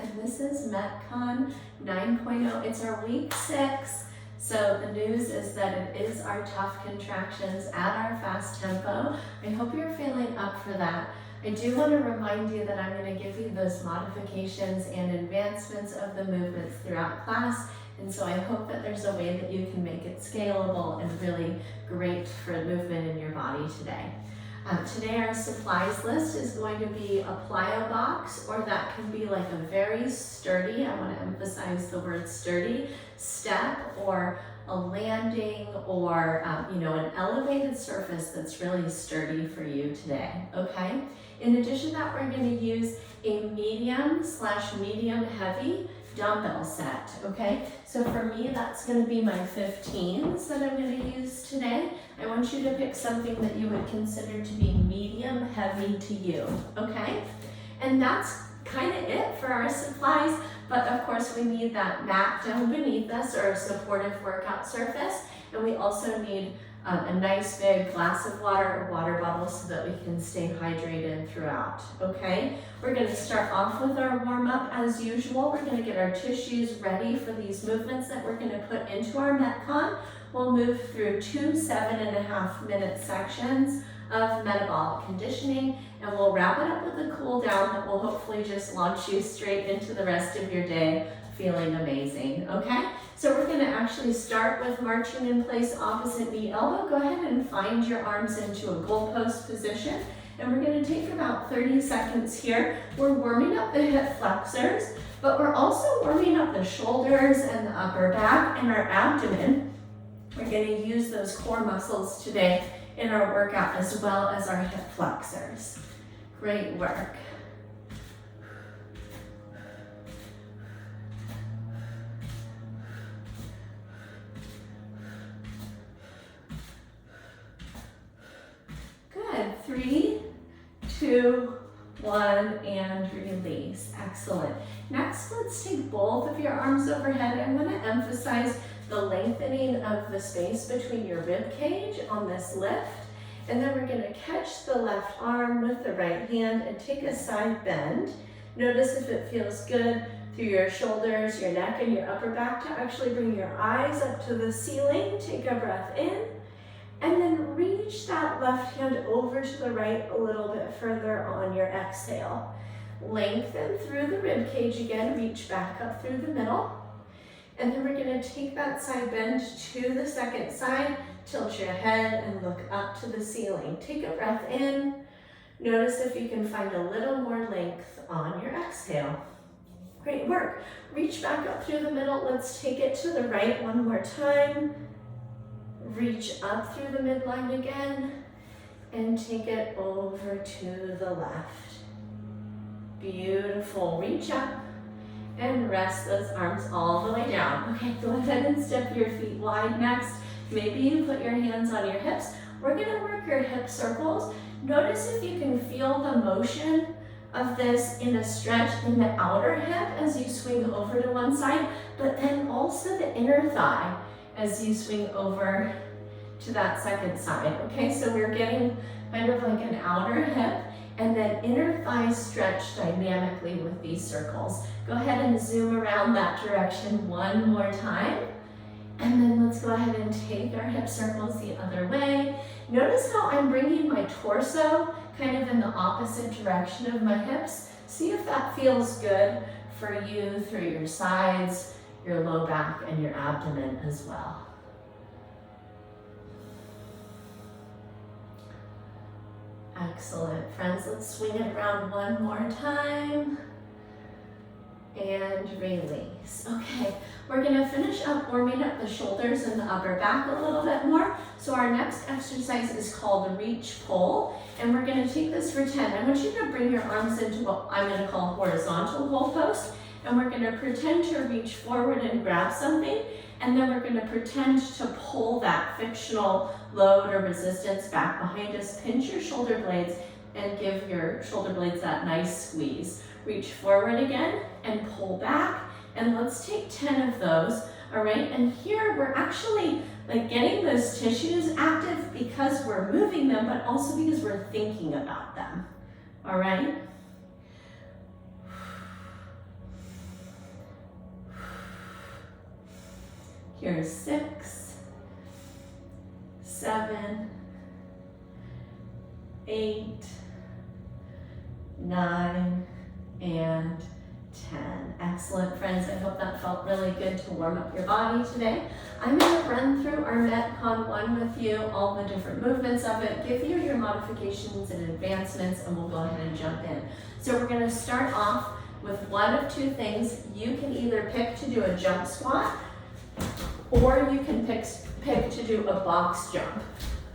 and this is MetCon 9.0. It's our week 6. So the news is that it is our tough contractions at our fast tempo. I hope you're feeling up for that. I do want to remind you that I'm going to give you those modifications and advancements of the movements throughout class. And so I hope that there's a way that you can make it scalable and really great for movement in your body today. Today our supplies list is going to be a plyo box, or that can be like a very sturdy, I want to emphasize the word sturdy, step, or a landing, or an elevated surface that's really sturdy for you today, okay? In addition to that, we're going to use a medium/medium heavy dumbbell set, okay? So for me, that's going to be my 15s that I'm going to use today. I want you to pick something that you would consider to be medium heavy to you, okay? And that's kind of it for our supplies, but of course we need that mat down beneath us, or a supportive workout surface, and we also need a nice big glass of water or water bottle so that we can stay hydrated throughout, okay? We're going to start off with our warm-up as usual. We're going to get our tissues ready for these movements that we're going to put into our MetCon. We'll move through 2 7.5-minute sections of metabolic conditioning, and we'll wrap it up with a cool down that will hopefully just launch you straight into the rest of your day feeling amazing, okay? So we're gonna actually start with marching in place, opposite knee elbow. Go ahead and find your arms into a goalpost position, and we're gonna take about 30 seconds here. We're warming up the hip flexors, but we're also warming up the shoulders and the upper back and our abdomen. We're gonna use those core muscles today in our workout, as well as our hip flexors. Great work. Good. 3, 2, 1, and release. Excellent. Next, let's take both of your arms overhead. I'm going to emphasize the lengthening of the space between your rib cage on this lift. And then we're going to catch the left arm with the right hand and take a side bend. Notice if it feels good through your shoulders, your neck, and your upper back to actually bring your eyes up to the ceiling. Take a breath in. And then reach that left hand over to the right a little bit further on your exhale. Lengthen through the rib cage again, reach back up through the middle. And then we're gonna take that side bend to the second side, tilt your head and look up to the ceiling. Take a breath in. Notice if you can find a little more length on your exhale. Great work. Reach back up through the middle. Let's take it to the right one more time. Reach up through the midline again and take it over to the left. Beautiful. Reach up and rest those arms all the way down. Okay, go ahead and step your feet wide next. Maybe you put your hands on your hips. We're gonna work your hip circles. Notice if you can feel the motion of this in a stretch in the outer hip as you swing over to one side, but then also the inner thigh as you swing over to that second side, okay? So we're getting kind of like an outer hip and then inner thigh stretch dynamically with these circles. Go ahead and zoom around that direction one more time. And then let's go ahead and take our hip circles the other way. Notice how I'm bringing my torso kind of in the opposite direction of my hips. See if that feels good for you through your sides, your low back, and your abdomen as well. Excellent. Friends, let's swing it around one more time. And release. Okay, we're gonna finish up warming up the shoulders and the upper back a little bit more. So our next exercise is called reach pull, and we're gonna take this for 10. I want you to bring your arms into what I'm gonna call horizontal goalpost, and we're gonna pretend to reach forward and grab something, and then we're gonna pretend to pull that fictional load or resistance back behind us. Pinch your shoulder blades and give your shoulder blades that nice squeeze. Reach forward again and pull back, and let's take 10 of those, all right? And here we're actually like getting those tissues active because we're moving them, but also because we're thinking about them, all right? Here's 6, 7, 8, 9, and 10. Excellent, friends. I hope that felt really good to warm up your body today. I'm going to run through our MetCon 1 with you, all the different movements of it, give you your modifications and advancements, and we'll go ahead and jump in. So we're going to start off with one of two things. You can either pick to do a jump squat, or you can pick to do a box jump,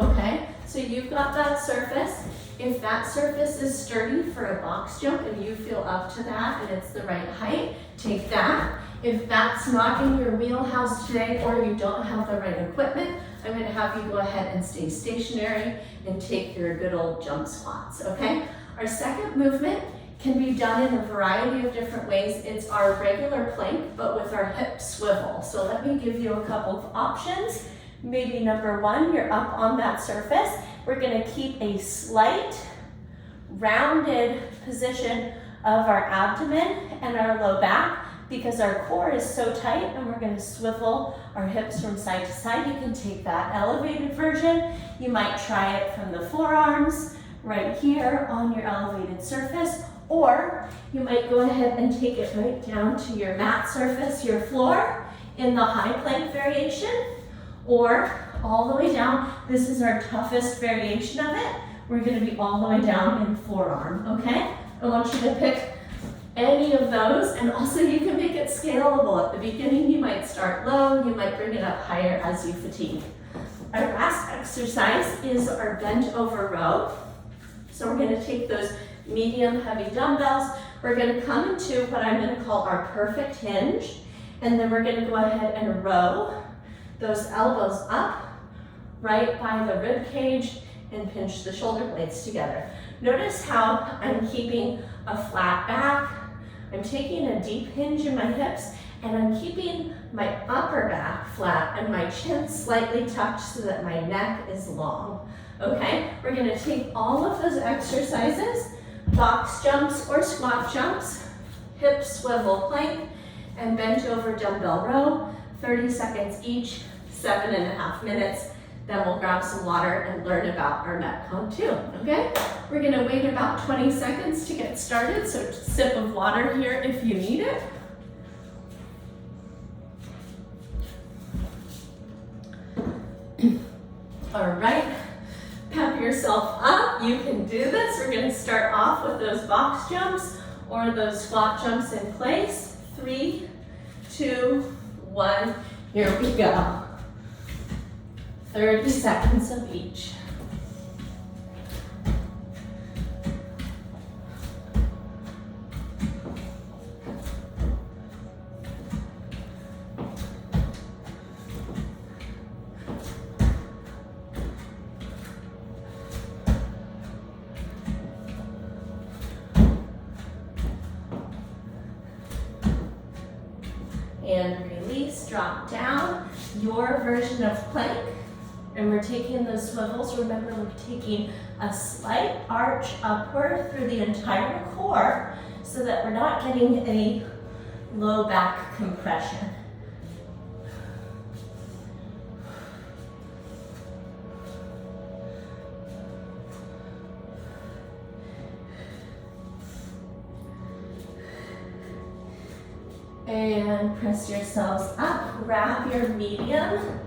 okay? So you've got that surface. If that surface is sturdy for a box jump and you feel up to that and it's the right height, take that. If that's not in your wheelhouse today or you don't have the right equipment, I'm going to have you go ahead and stay stationary and take your good old jump squats, okay? Our second movement can be done in a variety of different ways. It's our regular plank, but with our hip swivel. So let me give you a couple of options. Maybe number one, you're up on that surface. We're going to keep a slight rounded position of our abdomen and our low back because our core is so tight, and we're going to swivel our hips from side to side. You can take that elevated version. You might try it from the forearms right here on your elevated surface, or you might go ahead and take it right down to your mat surface, your floor, in the high plank variation, or all the way down. This is our toughest variation of it. We're going to be all the way down in forearm, okay? I want you to pick any of those, and also you can make it scalable. At the beginning, you might start low, you might bring it up higher as you fatigue. Our last exercise is our bent over row. So we're going to take those medium heavy dumbbells. We're going to come into what I'm going to call our perfect hinge, and then we're going to go ahead and row those elbows up right by the rib cage and pinch the shoulder blades together. Notice how I'm keeping a flat back. I'm taking a deep hinge in my hips, and I'm keeping my upper back flat and my chin slightly tucked so that my neck is long. Okay, we're going to take all of those exercises, box jumps or squat jumps, hip swivel plank, and bent over dumbbell row, 30 seconds each, 7.5 minutes. Then we'll grab some water and learn about our MetCon 2, okay? We're gonna wait about 20 seconds to get started, so sip of water here if you need it. All right, pep yourself up. You can do this. We're gonna start off with those box jumps or those squat jumps in place. 3, 2, 1, here we go. 30 seconds of each. And release, drop down, your version of plank. And we're taking those swivels. Remember, we're taking a slight arch upward through the entire core so that we're not getting any low back compression. And press yourselves up. Grab your medium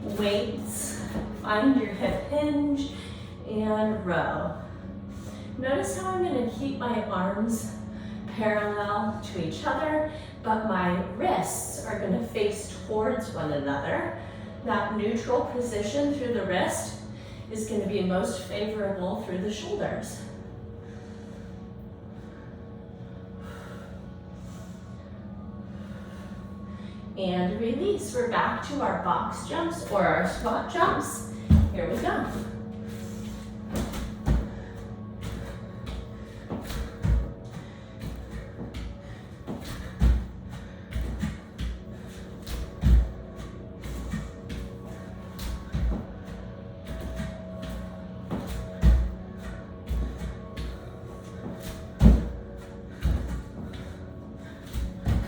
weights. Find your hip hinge and row. Notice how I'm going to keep my arms parallel to each other, but my wrists are going to face towards one another. That neutral position through the wrist is going to be most favorable through the shoulders. And release. We're back to our box jumps or our squat jumps. Here we go.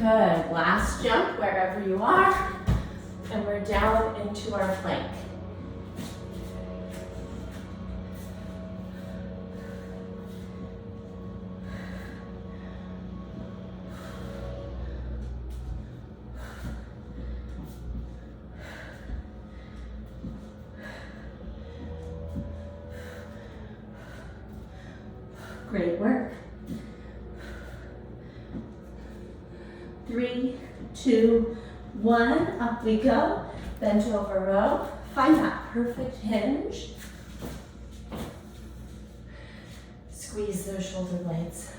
Good. Last jump wherever you are. And we're down into our plank. Great work. 3, 2, 1, up we go. Bent over row. Find that perfect hinge. Squeeze those shoulder blades.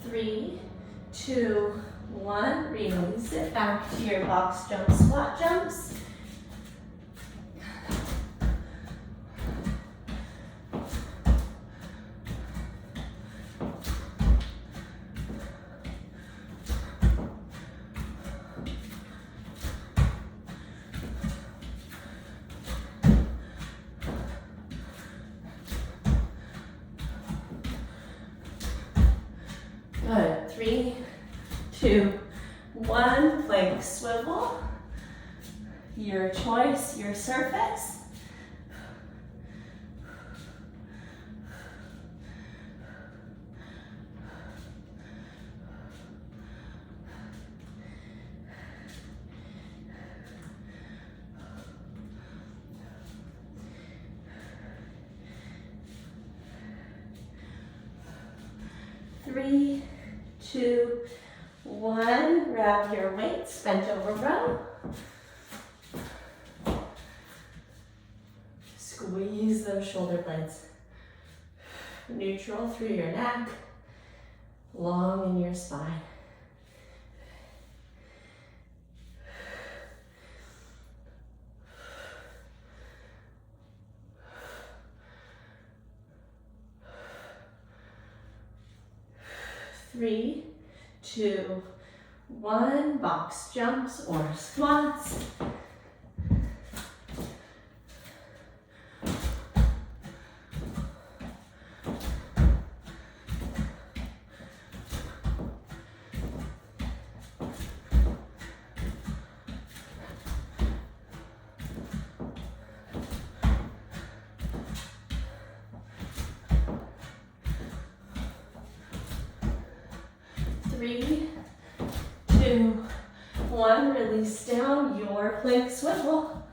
Three, 2, 1, release it back to your box jump, squat jumps. Good. 3, 2, 1. Plank swivel. Your choice, your surface. Three, 2, 1. Grab your weights, bent over row. Squeeze those shoulder blades. Neutral through your neck, long in your spine. Three, 2, 1. Box jumps or squats. Three, 2, 1. Release down your plank swivel.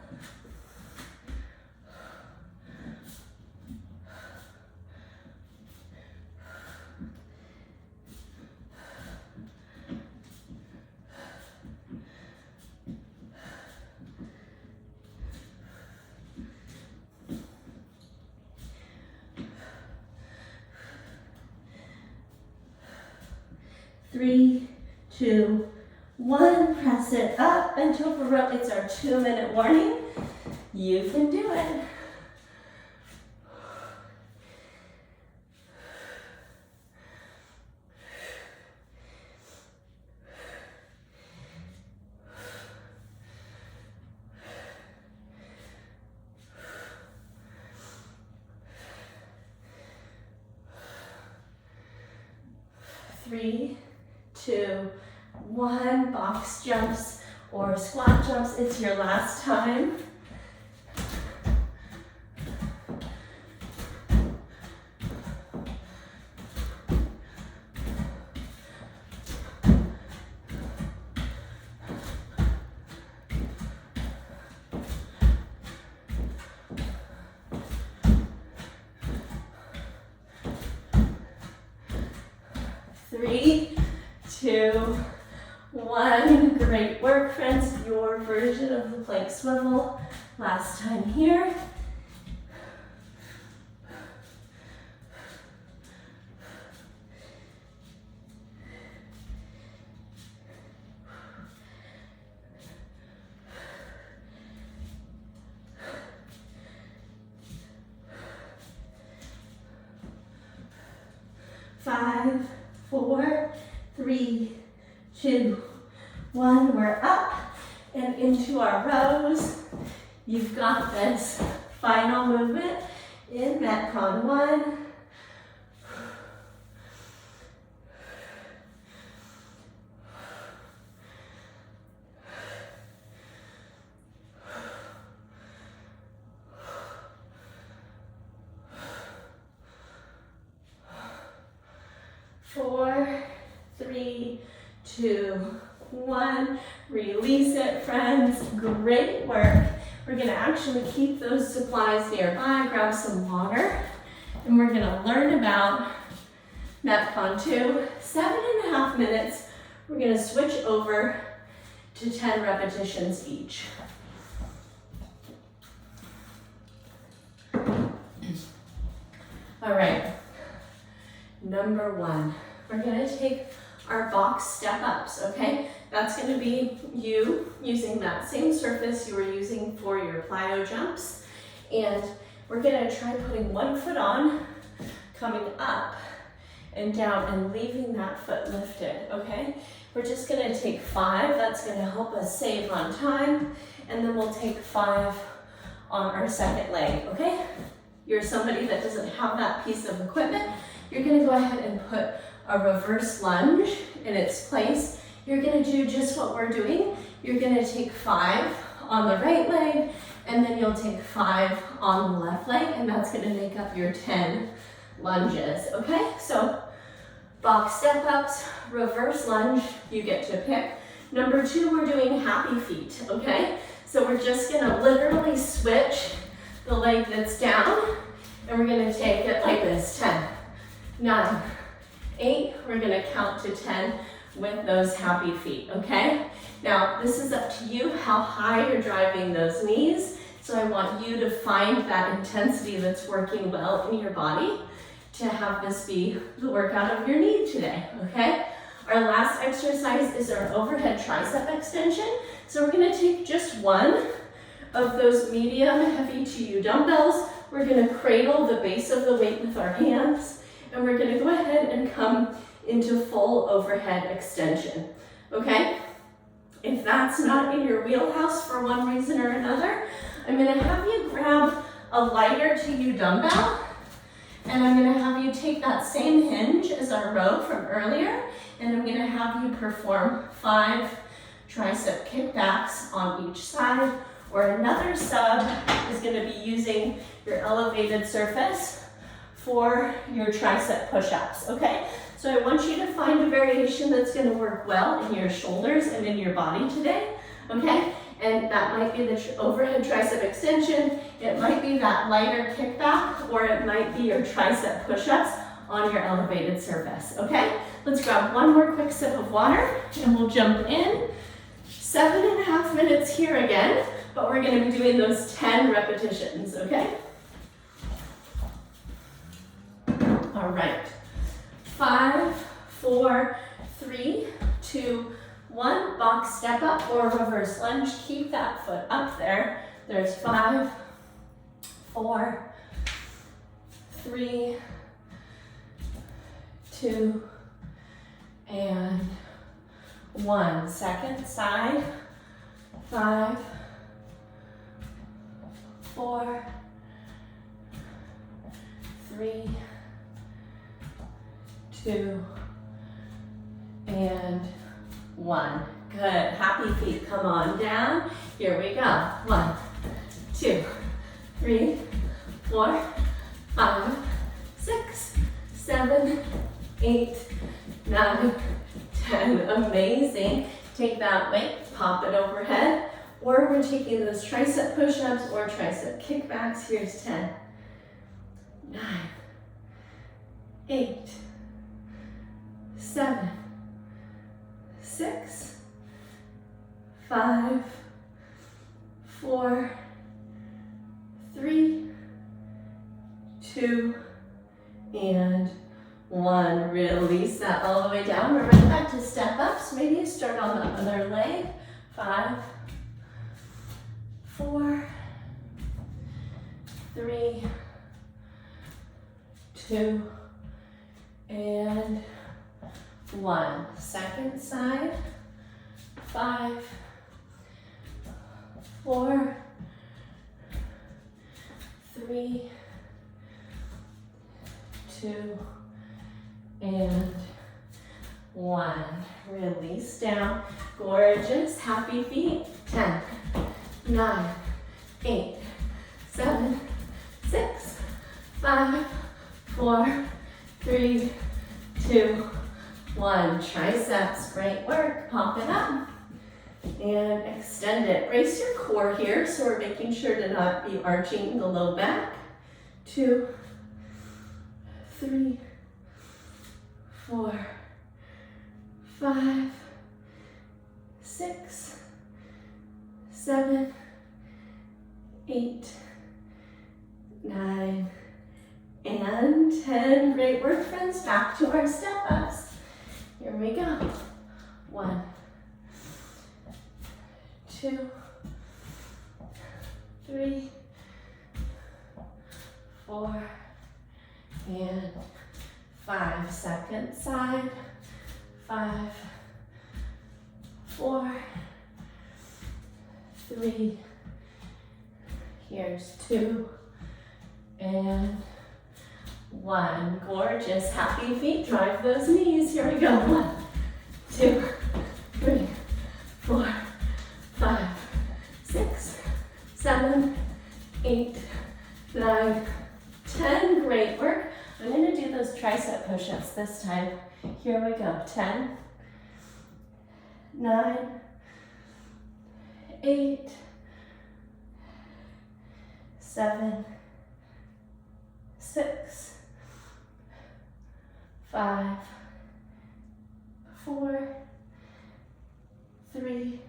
Three, 2, 1. Press it up, bent over row. It's our 2-minute warning. You can do it. Three, 2, 1. Box jumps or squat jumps. It's your last time. Three, 2, 1. Great work, friends. Your version of the plank swivel. Last time here. Five, 4, 3, 2, 1. We're up. and into our rows. You've got this. Final movement in MetCon 1. 4, 3, 2, 1. Release it, friends. Great work. We're going to actually keep those supplies nearby, grab some water, and we're going to learn about MetCon 2. 7.5 minutes. We're going to switch over to 10 repetitions each. All right. Number 1, we're going to take our box step ups, okay? That's going to be you using that same surface you were using for your plyo jumps. And we're going to try putting one foot on, coming up and down and leaving that foot lifted, okay? We're just going to take 5. That's going to help us save on time. And then we'll take 5 on our second leg, okay? You're somebody that doesn't have that piece of equipment. You're going to go ahead and put a reverse lunge in its place. You're going to do just what we're doing. You're going to take 5 on the right leg, and then you'll take 5 on the left leg, and that's going to make up your 10 lunges, okay? So box step ups, reverse lunge, you get to pick. Number 2, we're doing happy feet, okay? So we're just going to literally switch the leg that's down, and we're going to take it like this. 10, 9, 8, we're going to count to 10 with those happy feet, okay? Now, this is up to you how high you're driving those knees. So I want you to find that intensity that's working well in your body to have this be the workout of your need today, okay? Our last exercise is our overhead tricep extension. So we're going to take just one of those medium heavy to you dumbbells. We're going to cradle the base of the weight with our hands, and we're going to go ahead and come into full overhead extension, okay? If that's not in your wheelhouse for one reason or another, I'm going to have you grab a lighter to you dumbbell, and I'm going to have you take that same hinge as our row from earlier, and I'm going to have you perform 5 tricep kickbacks on each side, or another sub is going to be using your elevated surface for your tricep push-ups, okay? So I want you to find a variation that's going to work well in your shoulders and in your body today, okay? And that might be the overhead tricep extension, it might be that lighter kickback, or it might be your tricep push-ups on your elevated surface, okay? Let's grab one more quick sip of water and we'll jump in. 7.5 minutes here again, but we're going to be doing those 10 repetitions, okay? All right. 5, 4, 3, 2, 1. Box step up or reverse lunge. Keep that foot up there. There's 5, 4, 3, 2, and 1. Second side. 5, 4, 3, 2, and 1. Good. Happy feet. Come on down. Here we go. 1, 2, 3, 4, 5, 6, 7, 8, 9, 10. Amazing. Take that weight, pop it overhead, or we're taking those tricep push-ups or tricep kickbacks. Here's 10, 9, 8, 7, 6, 5, 4, 3, 2, and 1. Release that all the way down. We're right back to step ups. Maybe you start on the other leg. 5, 4, 3, 2, and 1. Second side. 5, 4, 3, 2, and 1. Release down. Gorgeous. Happy feet. 10, 9, 8, 7, 6, 5, 4, 3, 2, 1. Triceps. Great work. Pop it up. And extend it. Brace your core here, so we're making sure to not be arching the low back. 2, 3, 4, 5, 6, 7, 8, 9, and 10. Great work, friends. Back to our step ups. Here we go. 1, 2, 3, 4, and 5. Second side. 5, 4, 3. Here's 2, and 1. Gorgeous. Happy feet. Drive those knees. Here we go. 1, 2, 3, 4, 5, 6, 7, 8, 9, 10. Great work. I'm going to do those tricep push-ups this time. Here we go. 10, 9, 8, 7, 6, 5, 4, 3,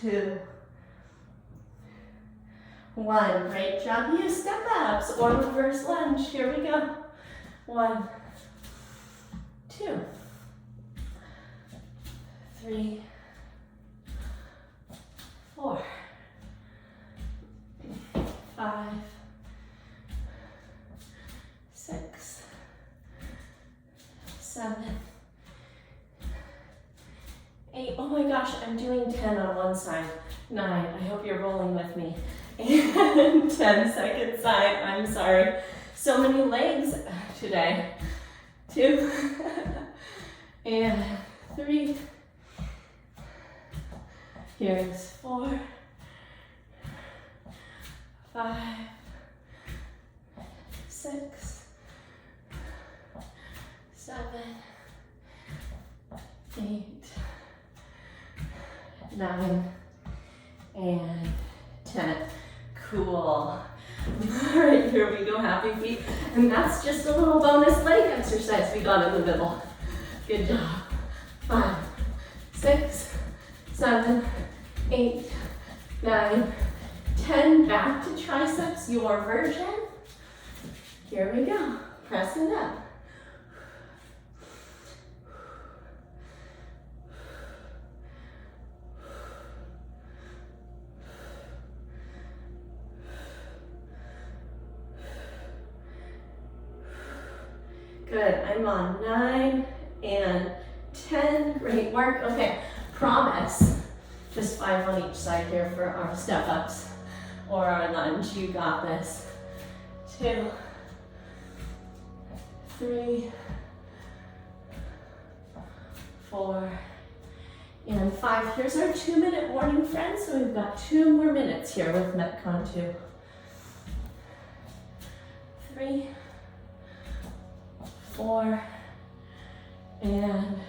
2, 1. Great job. Use step ups or reverse lunge. Here we go. 1, 2, 3, 4, 5, 6, 7, 8. Oh my gosh, I'm doing 10 on one side. 9. I hope you're rolling with me. And 10 second side. I'm sorry. So many legs today. 2 and 3. Here's 4, 5, 6, 7, 8, 9, and 10. Cool. All right, here we go. Happy feet. And that's just a little bonus leg exercise we got in the middle. Good job. 5, 6, 7, 8, 9, 10. Back to triceps, your version. Here we go. Press it up. Good. I'm on 9 and 10. Great work. Okay. Promise. Just 5 on each side here for our step ups or our lunge. You got this. 2, 3, 4, and 5. Here's our 2-minute warning, friends. So we've got 2 more minutes here with MetCon 2. 3, 4, and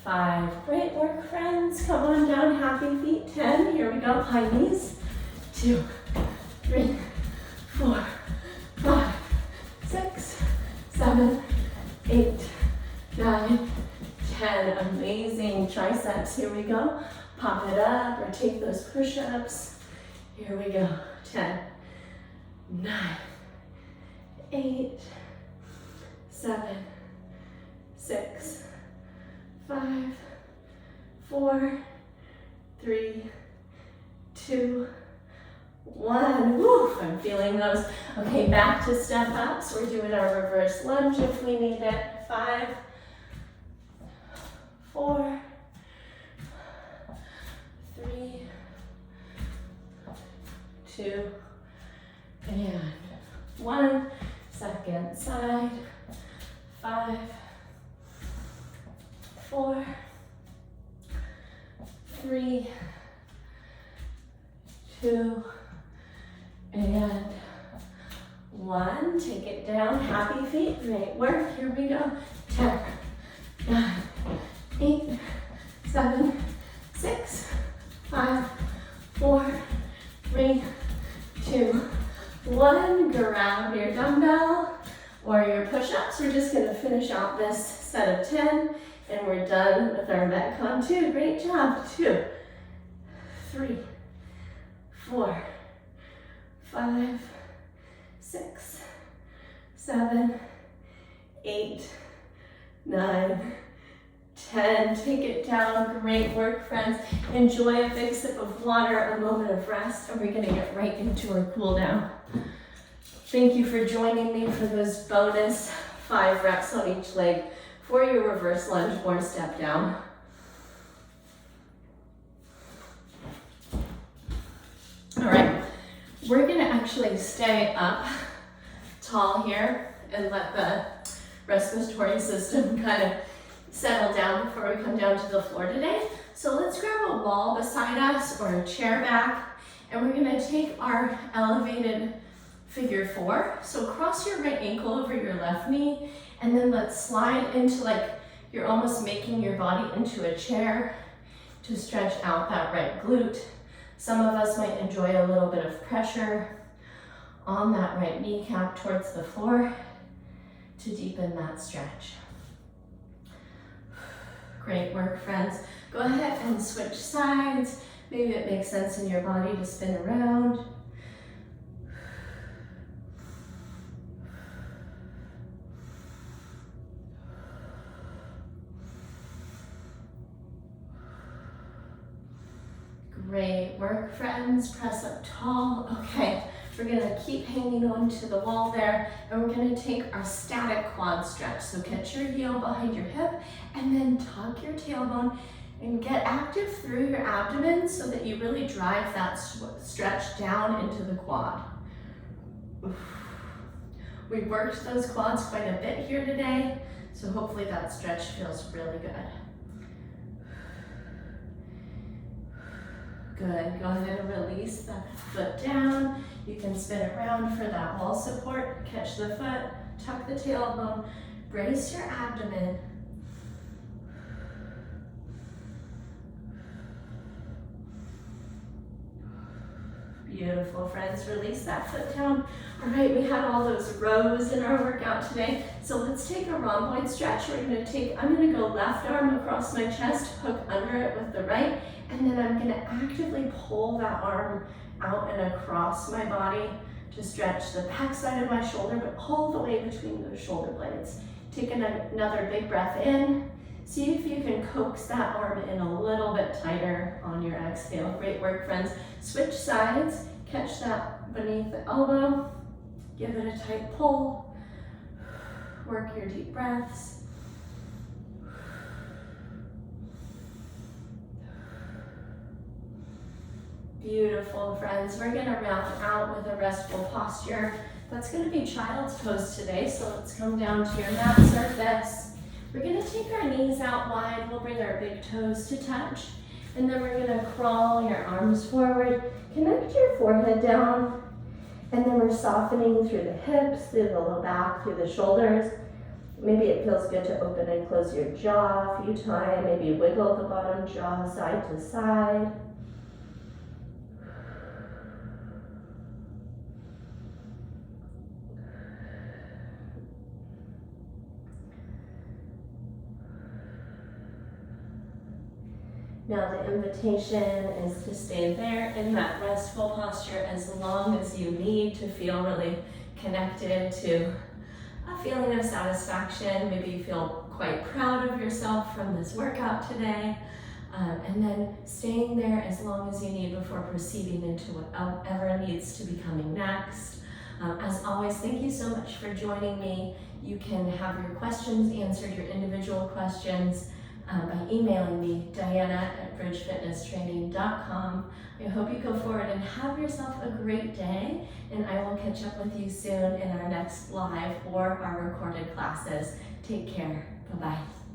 5. Great work, friends. Come on down, happy feet. 10. Here we go. High knees. 2, 3, 4, 5, 6, 7, 8, 9, 10. Amazing triceps. Here we go. Pop it up or take those push-ups. Here we go. 10, 9, 8, 7, 6, 5, 4, 3, 2, 1. Woo, I'm feeling those. Okay, back to step ups. We're doing our reverse lunge if we need it. 5, 4, 3, 2, and 1. Second side, 5, 4, 3, 2, and 1. Take it down, happy feet, great work. Here we go. 10, 9, 8, 7, 6, 5, 4, 3, 2, 1. Grab your dumbbell or your push-ups. We're just gonna finish out this set of 10 and we're done with our MetCon 2. Great job. 2, 3, 4, 5, 6, 7, 8, 9, 10. Take it down. Great work, friends. Enjoy a big sip of water, a moment of rest, and we're going to get right into our cool down. Thank you for joining me for those bonus 5 reps on each leg for your reverse lunge or step down. All right, we're going to actually stay up tall here and let the respiratory system kind of settle down before we come down to the floor today. So let's grab a wall beside us or a chair back, and we're gonna take our elevated figure 4. So cross your right ankle over your left knee, and then let's slide into like you're almost making your body into a chair to stretch out that right glute. Some of us might enjoy a little bit of pressure on that right kneecap towards the floor to deepen that stretch. Great work, friends. Go ahead and switch sides. Maybe it makes sense in your body to spin around. Great work, friends. Press up tall. Okay, we're gonna keep hanging on to the wall there, and we're gonna take our static quad stretch. So catch your heel behind your hip, and then tuck your tailbone and get active through your abdomen so that you really drive that stretch down into the quad. We worked those quads quite a bit here today, so hopefully that stretch feels really good. Good, go ahead and release the foot down. You can spin around for that wall support. Catch the foot, tuck the tailbone, brace your abdomen. Beautiful, friends. Release that foot down. All right, we had all those rows in our workout today. So let's take a rhomboid stretch. I'm gonna go left arm across my chest, hook under it with the right, and then I'm gonna actively pull that arm out and across my body to stretch the back side of my shoulder, but all the way between those shoulder blades. Take another big breath in. See if you can coax that arm in a little bit tighter on your exhale. Great work, friends. Switch sides. Catch that beneath the elbow. Give it a tight pull. Work your deep breaths. Beautiful, friends. We're gonna round out with a restful posture. That's gonna be child's pose today, so let's come down to your mat surface. We're gonna take our knees out wide. We'll bring our big toes to touch, and then we're gonna crawl your arms forward. Connect your forehead down, and then we're softening through the hips, through the low back, through the shoulders. Maybe it feels good to open and close your jaw a few times. Maybe wiggle the bottom jaw side to side. Now the invitation is to stay there in that restful posture as long as you need to feel really connected to a feeling of satisfaction. Maybe you feel quite proud of yourself from this workout today. And then staying there as long as you need before proceeding into whatever needs to be coming next. As always, thank you so much for joining me. You can have your questions answered, your individual questions, by emailing me, diana@bridgefitnesstraining.com. I hope you go forward and have yourself a great day, and I will catch up with you soon in our next live or our recorded classes. Take care. Bye-bye.